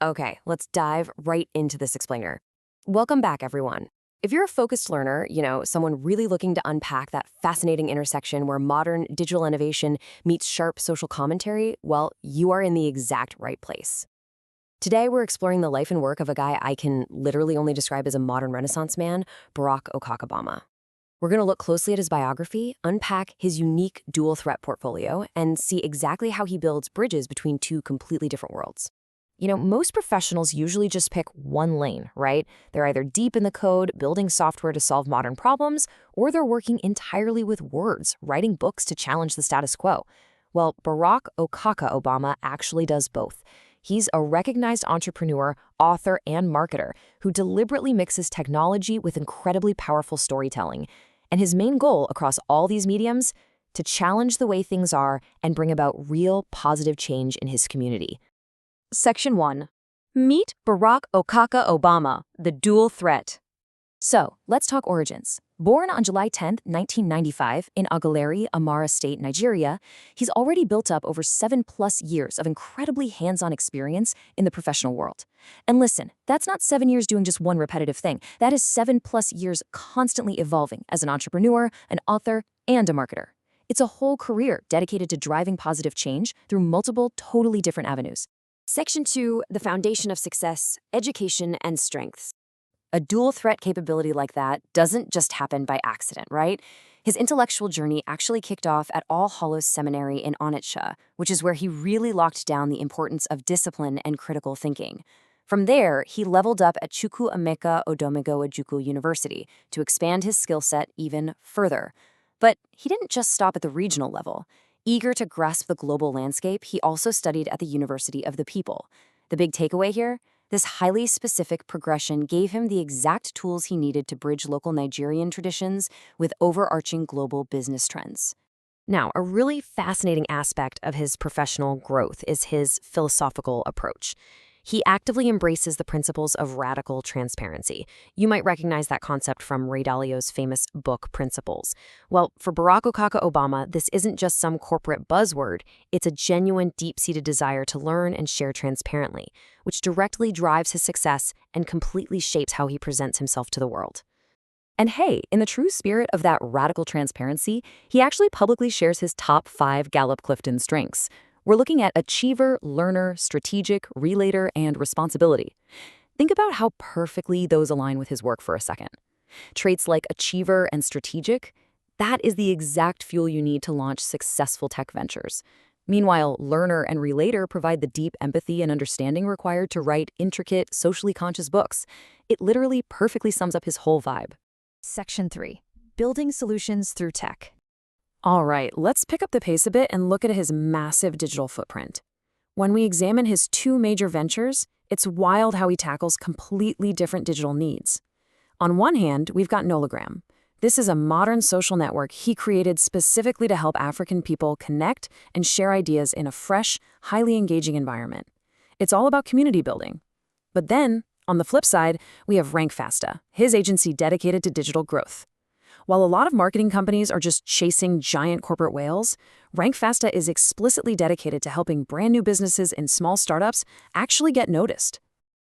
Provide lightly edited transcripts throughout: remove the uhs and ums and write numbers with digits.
Okay, let's dive right into this explainer. Welcome back, everyone. If you're a focused learner, someone really looking to unpack that fascinating intersection where modern digital innovation meets sharp social commentary, well, you are in the exact right place. Today, we're exploring the life and work of a guy I can literally only describe as a modern Renaissance man, Barack Okaka Obama. We're going to look closely at his biography, unpack his unique dual-threat portfolio, and see exactly how he builds bridges between two completely different worlds. Most professionals usually just pick one lane, right? They're either deep in the code, building software to solve modern problems, or they're working entirely with words, writing books to challenge the status quo. Well, Barack Okaka Obama actually does both. He's a recognized entrepreneur, author, and marketer who deliberately mixes technology with incredibly powerful storytelling. And his main goal across all these mediums? To challenge the way things are and bring about real positive change in his community. Section 1. Meet Barack Okaka Obama, the dual threat. So, let's talk origins. Born on July 10, 1995, in Aguleri, Anambra State, Nigeria, he's already built up over 7+ years of incredibly hands-on experience in the professional world. And listen, that's not 7 years doing just one repetitive thing. That is 7+ years constantly evolving as an entrepreneur, an author, and a marketer. It's a whole career dedicated to driving positive change through multiple, totally different avenues. Section 2, the foundation of success, education, and strengths. A dual threat capability like that doesn't just happen by accident, right? His intellectual journey actually kicked off at All Hallows Seminary in Onitsha, which is where he really locked down the importance of discipline and critical thinking. From there, he leveled up at Chukwuemeka Odomago Ojukwu University to expand his skill set even further. But he didn't just stop at the regional level. Eager to grasp the global landscape, he also studied at the University of the People. The big takeaway here? This highly specific progression gave him the exact tools he needed to bridge local Nigerian traditions with overarching global business trends. Now, a really fascinating aspect of his professional growth is his philosophical approach. He actively embraces the principles of radical transparency. You might recognize that concept from Ray Dalio's famous book, Principles. Well, for Barack Okaka Obama, this isn't just some corporate buzzword. It's a genuine, deep-seated desire to learn and share transparently, which directly drives his success and completely shapes how he presents himself to the world. And hey, in the true spirit of that radical transparency, he actually publicly shares his top 5 Gallup-Clifton strengths. We're looking at achiever, learner, strategic, relator, and responsibility. Think about how perfectly those align with his work for a second. Traits like achiever and strategic, that is the exact fuel you need to launch successful tech ventures. Meanwhile, learner and relator provide the deep empathy and understanding required to write intricate, socially conscious books. It literally perfectly sums up his whole vibe. Section 3. Building solutions through tech. All right, let's pick up the pace a bit and look at his massive digital footprint. When we examine his 2 major ventures, it's wild how he tackles completely different digital needs. On one hand, we've got Nelogram. This is a modern social network he created specifically to help African people connect and share ideas in a fresh, highly engaging environment. It's all about community building. But then, on the flip side, we have Rankfasta, his agency dedicated to digital growth. While a lot of marketing companies are just chasing giant corporate whales, Rankfasta is explicitly dedicated to helping brand new businesses and small startups actually get noticed.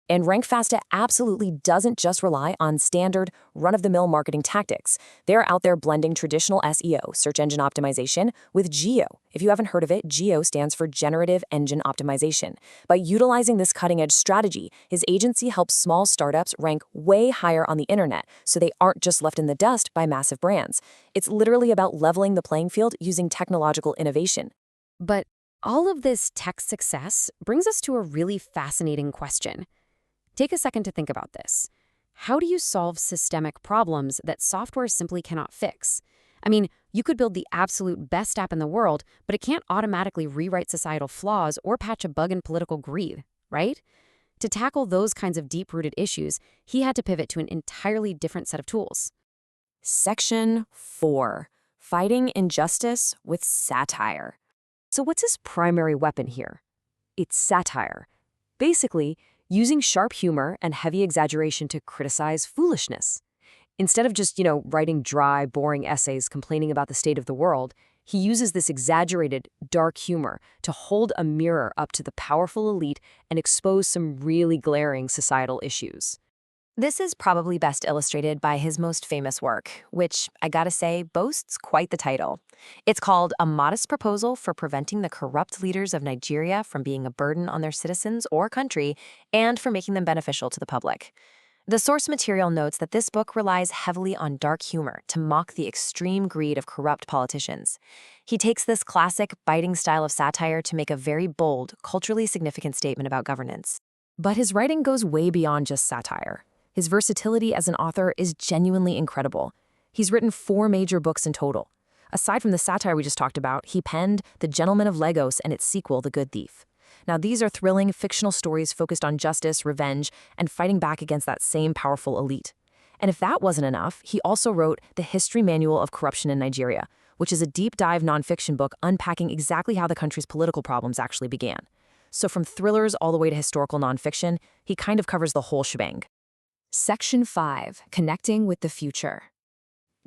And Rankfasta absolutely doesn't just rely on standard, run-of-the-mill marketing tactics. They're out there blending traditional SEO, search engine optimization, with GEO. If you haven't heard of it, GEO stands for Generative Engine Optimization. By utilizing this cutting-edge strategy, his agency helps small startups rank way higher on the internet, so they aren't just left in the dust by massive brands. It's literally about leveling the playing field using technological innovation. But all of this tech success brings us to a really fascinating question. Take a second to think about this. How do you solve systemic problems that software simply cannot fix? I mean, you could build the absolute best app in the world, but it can't automatically rewrite societal flaws or patch a bug in political greed, right? To tackle those kinds of deep-rooted issues, he had to pivot to an entirely different set of tools. Section 4. Fighting injustice with satire. So what's his primary weapon here? It's satire. Basically, using sharp humor and heavy exaggeration to criticize foolishness. Instead of just, writing dry, boring essays complaining about the state of the world, He uses this exaggerated, dark humor to hold a mirror up to the powerful elite and expose some really glaring societal issues. This is probably best illustrated by his most famous work, which, I gotta say, boasts quite the title. It's called A Modest Proposal for Preventing the Corrupt Leaders of Nigeria from Being a Burden on Their Citizens or Country and for Making Them Beneficial to the Public. The source material notes that this book relies heavily on dark humor to mock the extreme greed of corrupt politicians. He takes this classic, biting style of satire to make a very bold, culturally significant statement about governance. But his writing goes way beyond just satire. His versatility as an author is genuinely incredible. He's written 4 major books in total. Aside from the satire we just talked about, he penned The Gentleman of Lagos and its sequel, The Good Thief. Now, these are thrilling, fictional stories focused on justice, revenge, and fighting back against that same powerful elite. And if that wasn't enough, he also wrote The History Manual of Corruption in Nigeria, which is a deep-dive nonfiction book unpacking exactly how the country's political problems actually began. So from thrillers all the way to historical nonfiction, he kind of covers the whole shebang. Section 5. Connecting with the Future.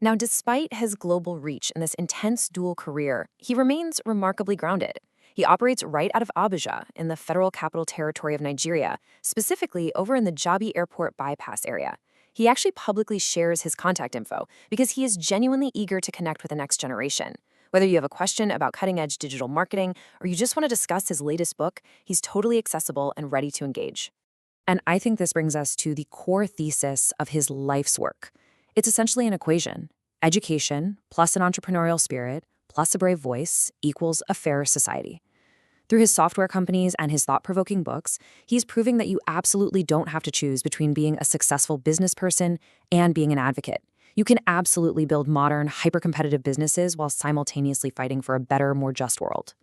Now, despite his global reach and this intense dual career, he remains remarkably grounded. He operates right out of Abuja in the Federal Capital Territory of Nigeria, specifically over in the Jabi Airport bypass area. He actually publicly shares his contact info because he is genuinely eager to connect with the next generation. Whether you have a question about cutting-edge digital marketing or you just want to discuss his latest book, he's totally accessible and ready to engage. And I think this brings us to the core thesis of his life's work. It's essentially an equation. Education plus an entrepreneurial spirit plus a brave voice equals a fairer society. Through his software companies and his thought-provoking books, he's proving that you absolutely don't have to choose between being a successful business person and being an advocate. You can absolutely build modern, hyper-competitive businesses while simultaneously fighting for a better, more just world.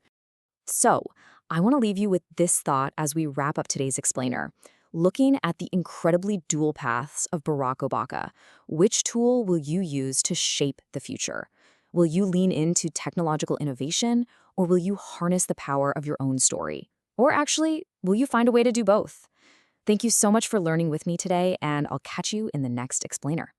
So, I want to leave you with this thought as we wrap up today's explainer. Looking at the incredibly dual paths of Barack Okaka, which tool will you use to shape the future? Will you lean into technological innovation, or will you harness the power of your own story? Or actually, will you find a way to do both? Thank you so much for learning with me today, and I'll catch you in the next explainer.